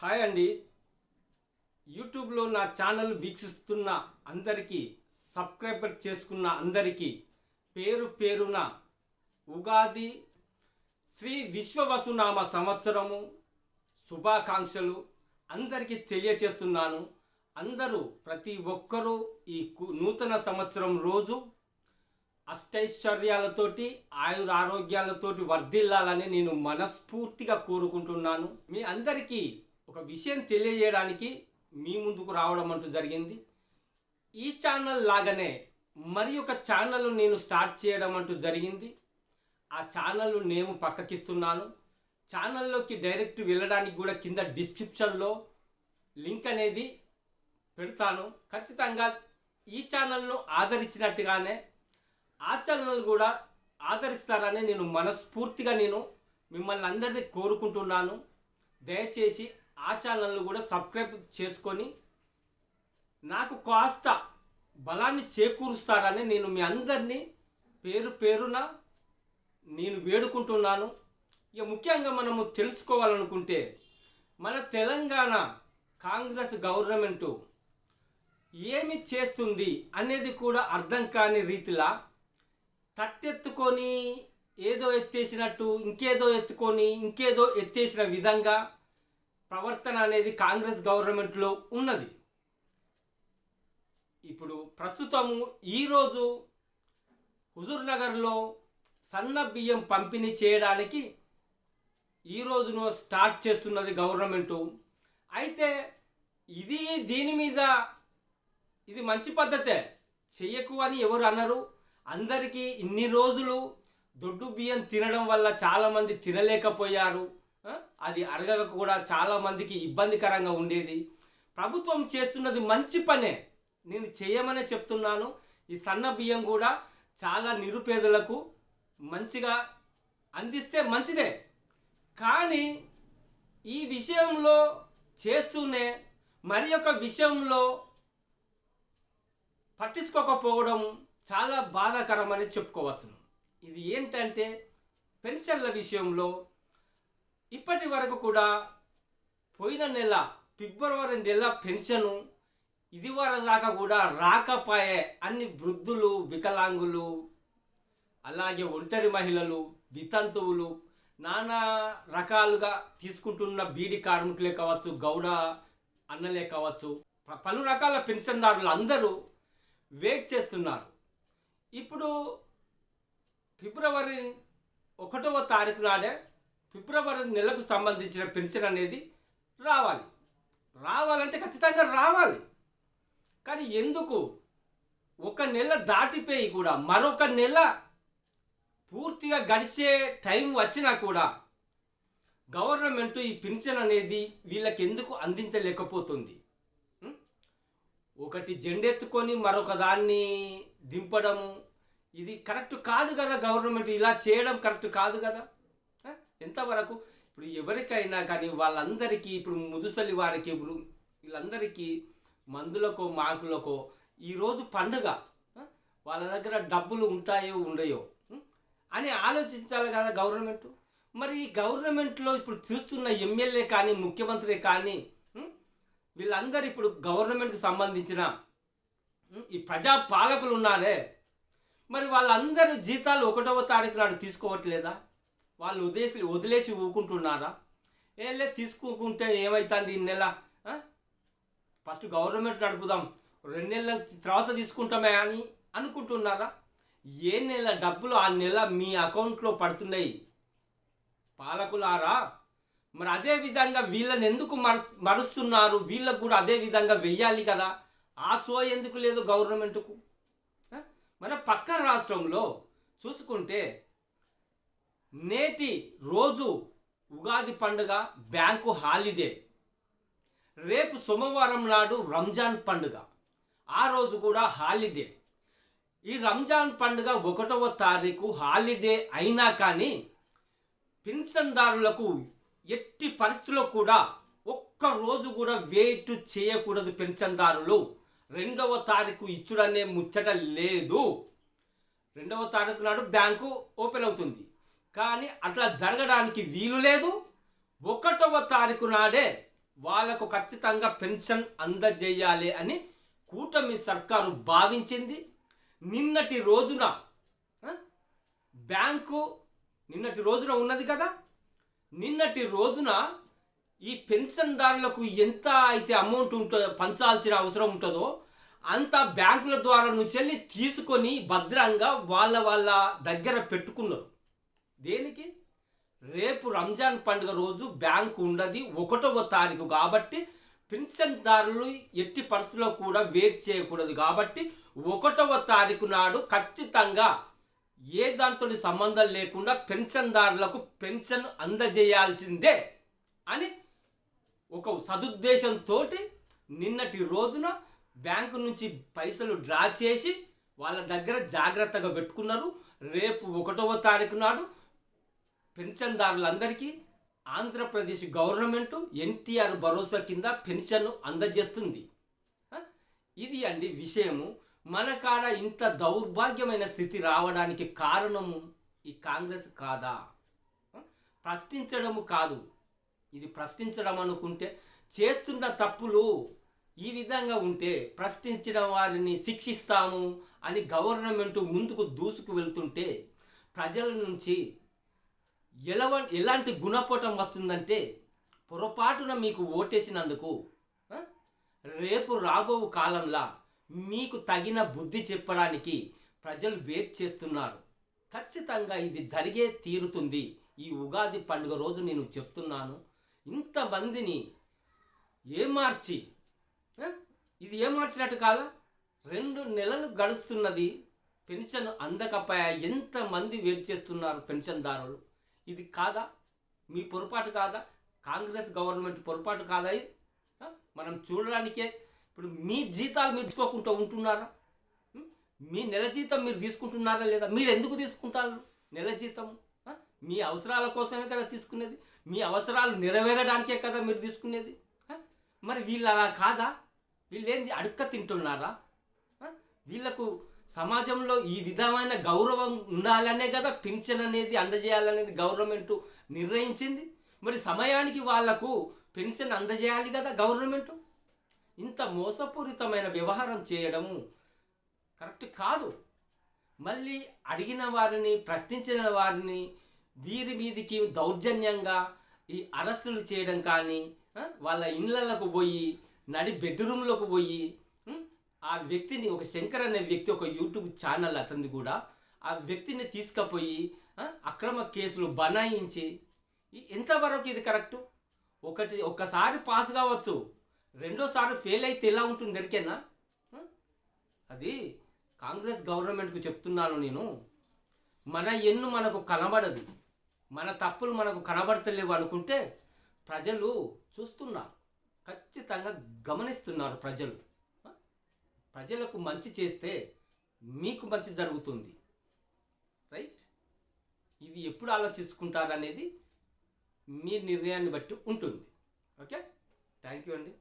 Hi అండి. యూట్యూబ్లో నా ఛానల్ వీక్షిస్తున్న అందరికీ, సబ్స్క్రైబర్ చేసుకున్న అందరికీ పేరు పేరున ఉగాది శ్రీ విశ్వవసునామ సంవత్సరము శుభాకాంక్షలు అందరికీ తెలియచేస్తున్నాను. అందరూ ప్రతి ఒక్కరూ ఈ నూతన సంవత్సరం రోజు అష్టైశ్వర్యాలతోటి ఆయురారోగ్యాలతోటి వర్ధిల్లాలని నేను మనస్ఫూర్తిగా కోరుకుంటున్నాను. మీ అందరికీ ఒక విషయం తెలియజేయడానికి మీ ముందుకు రావడం అంటూ జరిగింది. ఈ ఛానల్ లాగానే మరి ఒక ఛానల్ నేను స్టార్ట్ చేయడం అంటూ జరిగింది. ఆ ఛానల్ నేమ్ పక్కకిస్తున్నాను. ఛానల్లోకి డైరెక్ట్ వెళ్ళడానికి కూడా కింద డిస్క్రిప్షన్లో లింక్ అనేది పెడతాను. ఖచ్చితంగా ఈ ఛానల్ను ఆదరించినట్టుగానే ఆ ఛానల్ కూడా ఆదరిస్తారని నేను మనస్ఫూర్తిగా మిమ్మల్ని అందరినీ కోరుకుంటున్నాను. దయచేసి ఆ ఛానల్ను కూడా సబ్స్క్రైబ్ చేసుకొని నాకు కాస్త బలాన్ని చేకూరుస్తారని నేను మీ అందరినీ పేరు పేరున నేను వేడుకుంటున్నాను. ఇక ముఖ్యంగా మనము తెలుసుకోవాలనుకుంటే మన తెలంగాణ కాంగ్రెస్ గవర్నమెంటు ఏమి చేస్తుంది అనేది కూడా అర్థం కాని రీతిలా తట్టెత్తుకొని ఏదో ఎత్తేసినట్టు ఇంకేదో ఎత్తుకొని ఇంకేదో ఎత్తేసిన విధంగా ప్రవర్తన అనేది కాంగ్రెస్ గవర్నమెంట్లో ఉన్నది. ఇప్పుడు ప్రస్తుతము ఈరోజు హుజూర్నగర్లో సన్న బియ్యం పంపిణీ చేయడానికి ఈరోజును స్టార్ట్ చేస్తున్నది గవర్నమెంటు. అయితే దీని మీద ఇది మంచి పద్ధతే, చెయ్యకు అని ఎవరు అన్నారు. అందరికీ ఇన్ని రోజులు దొడ్డు బియ్యం తినడం వల్ల చాలామంది తినలేకపోయారు. అది అరగక కూడా చాలామందికి ఇబ్బందికరంగా ఉండేది. ప్రభుత్వం చేస్తున్నది మంచి పనే, నేను చేయమనే చెప్తున్నాను. ఈ సన్న బియ్యం కూడా చాలా నిరుపేదలకు మంచిగా అందిస్తే మంచిదే. కానీ ఈ విషయంలో చేస్తూనే మరి ఒక విషయంలో పట్టించుకోకపోవడం చాలా బాధాకరమని చెప్పుకోవచ్చును. ఇది ఏంటంటే పెన్షన్ల విషయంలో ఇప్పటి వరకు కూడా పోయిన నెల ఫిబ్రవరి నెల పెన్షను ఇదివరకు దాకా కూడా రాకపోయే అన్ని వృద్ధులు, వికలాంగులు, అలాగే ఒంటరి మహిళలు, వితంతువులు, నానా రకాలుగా తీసుకుంటున్న బీడీ కార్మికులే కావచ్చు, గౌడ అన్నలే కావచ్చు, పలు రకాల పెన్షన్దారులు అందరూ వెయిట్ చేస్తున్నారు. ఇప్పుడు ఫిబ్రవరి 1వ తారీఖు నాడే ఫిబ్రవరి నెలకు సంబంధించిన పెన్షన్ అనేది రావాలంటే ఖచ్చితంగా రావాలి. కానీ ఎందుకు ఒక నెల దాటిపోయి కూడా మరొక నెల పూర్తిగా గడిచే టైం వచ్చినా కూడా గవర్నమెంట్ ఈ పెన్షన్ అనేది వీళ్ళకి ఎందుకు అందించలేకపోతుంది? ఒకటి జెండెత్తుకొని మరొక దాన్ని దింపడము ఇది కరెక్ట్ కాదు కదా. గవర్నమెంట్ ఇలా చేయడం కరెక్ట్ కాదు కదా. ఎంతవరకు ఇప్పుడు ఎవరికైనా కానీ వాళ్ళందరికీ ఇప్పుడు ముదుసలి వారికి వీళ్ళందరికీ మందులకో మాకులకో ఈరోజు పండుగ, వాళ్ళ దగ్గర డబ్బులు ఉంటాయో ఉండయో అని ఆలోచించాలి కదా గవర్నమెంట్. మరి ఈ గవర్నమెంట్లో ఇప్పుడు చూస్తున్న ఎమ్మెల్యే కానీ ముఖ్యమంత్రి కానీ వీళ్ళందరూ ఇప్పుడు గవర్నమెంట్కి సంబంధించిన ఈ ప్రజా పాలకులు ఉన్నారే, మరి వాళ్ళందరూ జీతాలు 1వ తారీఖు నాడు తీసుకోవట్లేదా? వాళ్ళు వదిలేసి ఊకుంటున్నారా? తీసుకుంటే ఏమవుతుంది ఈ నెల, ఫస్ట్ గవర్నమెంట్ నడుపుదాం 2 నెలల తర్వాత తీసుకుంటామే అని అనుకుంటున్నారా? ఏ నెల డబ్బులు ఆ నెల మీ అకౌంట్లో పడుతున్నాయి పాలకులారా. మరి అదే విధంగా వీళ్ళని ఎందుకు మరుస్తున్నారు? వీళ్ళకు కూడా అదే విధంగా వెయ్యాలి కదా. ఆ సో ఎందుకు లేదు గవర్నమెంట్కు? మన పక్క రాష్ట్రంలో చూసుకుంటే నేటి రోజు ఉగాది పండుగ, బ్యాంకు హాలిడే. రేపు సోమవారం నాడు రంజాన్ పండుగ, ఆ రోజు కూడా హాలిడే. ఈ రంజాన్ పండుగ 1వ తారీఖు హాలిడే అయినా కానీ పెన్షన్దారులకు ఎట్టి పరిస్థితుల్లో కూడా ఒక్కరోజు కూడా వెయిట్ చేయకూడదు. పెన్షన్దారులు 2వ తారీఖు ఇచ్చుడనే ముచ్చట లేదు. 2వ తారీఖు నాడు బ్యాంకు ఓపెన్ అవుతుంది, కానీ అట్లా జరగడానికి వీలు లేదు. 1వ తారీఖు నాడే వాళ్ళకు ఖచ్చితంగా పెన్షన్ అందజేయాలి అని కూటమి సర్కారు భావించింది. నిన్నటి రోజున బ్యాంకు నిన్నటి రోజున ఉన్నది కదా, నిన్నటి రోజున ఈ పెన్షన్దారులకు ఎంత అయితే అమౌంట్ ఉంటుందో పంచాల్సిన అవసరం ఉంటుందో అంత బ్యాంకుల ద్వారా నుంచి వెళ్ళి తీసుకొని భద్రంగా వాళ్ళ దగ్గర పెట్టుకున్నారు. దేనికి? రేపు రంజాన్ పండుగ రోజు బ్యాంకు ఉండదు, 1వ తారీఖు కాబట్టి పెన్షన్దారులు ఎట్టి పరిస్థితుల్లో కూడా వెయిట్ చేయకూడదు. కాబట్టి 1వ తారీఖు నాడు ఖచ్చితంగా ఏ దాంతో సంబంధం లేకుండా పెన్షన్దారులకు పెన్షన్ అందజేయాల్సిందే అని ఒక సదుద్దేశంతో నిన్నటి రోజున బ్యాంకు నుంచి పైసలు డ్రా చేసి వాళ్ళ దగ్గర జాగ్రత్తగా పెట్టుకున్నారు. రేపు 1వ తారీఖు నాడు పెన్షన్దారులందరికీ ఆంధ్రప్రదేశ్ గవర్నమెంట్ ఎన్టీఆర్ భరోసా కింద పెన్షన్ అందజేస్తుంది. ఇది అండి విషయము. మన కాడ ఇంత దౌర్భాగ్యమైన స్థితి రావడానికి కారణము ఈ కాంగ్రెస్ కాదా? ప్రశ్నించడము కాదు, ఇది ప్రశ్నించడం అనుకుంటే చేస్తున్న తప్పులు ఈ విధంగా ఉంటే ప్రశ్నించిన వారిని శిక్షిస్తాము అని గవర్నమెంట్ ముందుకు దూసుకు వెళ్తుంటే ప్రజల నుంచి ఎలాంటి గుణపాఠం వస్తుందంటే, పొరపాటున మీకు ఓటేసినందుకు రేపు రాబో కాలంలో మీకు తగిన బుద్ధి చెప్పడానికి ప్రజలు వెయిట్ చేస్తున్నారు. ఖచ్చితంగా ఇది జరిగే తీరుతుంది. ఈ ఉగాది పండుగ రోజు నేను చెప్తున్నాను. ఇంతమందిని ఏమార్చి ఇది ఏమార్చినట్టు కాదా? 2 నెలలు గడుస్తున్నది, పెన్షన్ అందకపోయా ఎంతమంది వెయిట్ చేస్తున్నారు పెన్షన్దారులు. ఇది కాదా? మీ పొరపాటు కాదా? కాంగ్రెస్ గవర్నమెంట్ పొరపాటు కాదా? ఇది మనం చూడడానికే. ఇప్పుడు మీ జీతాలు మీరు తీసుకోకుండా ఉంటున్నారా? మీ నెల జీతం మీరు తీసుకుంటున్నారా లేదా? మీరు ఎందుకు తీసుకుంటారు నెల జీతం? మీ అవసరాల కోసమే కదా తీసుకునేది, మీ అవసరాలు నెరవేరడానికే కదా మీరు తీసుకునేది. మరి వీళ్ళు అలా కాదా? వీళ్ళేంది అడుక్క తింటున్నారా? వీళ్ళకు సమాజంలో ఈ విధమైన గౌరవం ఉండాలనే కదా పెన్షన్ అనేది అందజేయాలనేది గవర్నమెంట్ నిర్ణయించింది. మరి సమయానికి వాళ్లకు పెన్షన్ అందజేయాలి కదా గవర్నమెంట్. ఇంత మోసపూరితమైన వ్యవహారం చేయడము కరెక్ట్ కాదు. మళ్ళీ అడిగిన వారిని, ప్రశ్నించిన వారిని వీరి మీదికి దౌర్జన్యంగా ఈ అరెస్టులు చేయడం కానీ, వాళ్ళ ఇళ్ళకు పోయి నడి బెడ్రూమ్లోకి పోయి ఆ వ్యక్తిని, ఒక శంకర్ అనే వ్యక్తి, ఒక యూట్యూబ్ ఛానల్ అతనిది కూడా, ఆ వ్యక్తిని తీసుకుపోయి అక్రమ కేసులు బనాయించి, ఎంతవరకు ఇది కరెక్టు? ఒక్కసారి పాస్ కావచ్చు, రెండోసారి ఫెయిల్ అయితే ఎలా ఉంటుంది ఎరికేనా? అది కాంగ్రెస్ గవర్నమెంట్కు చెప్తున్నాను నేను. మన ఎన్ను మనకు కనబడదు, మన తప్పులు మనకు కనబడతలేవు అనుకుంటే ప్రజలు చూస్తున్నారు, ఖచ్చితంగా గమనిస్తున్నారు. ప్రజలకు మంచి చేస్తే మీకు మంచి జరుగుతుంది, రైట్? ఇది ఎప్పుడు ఆలోచించుకుంటారనేది మీ నిర్ణయాన్ని బట్టి ఉంటుంది. ఓకే, థ్యాంక్ యూ అండి.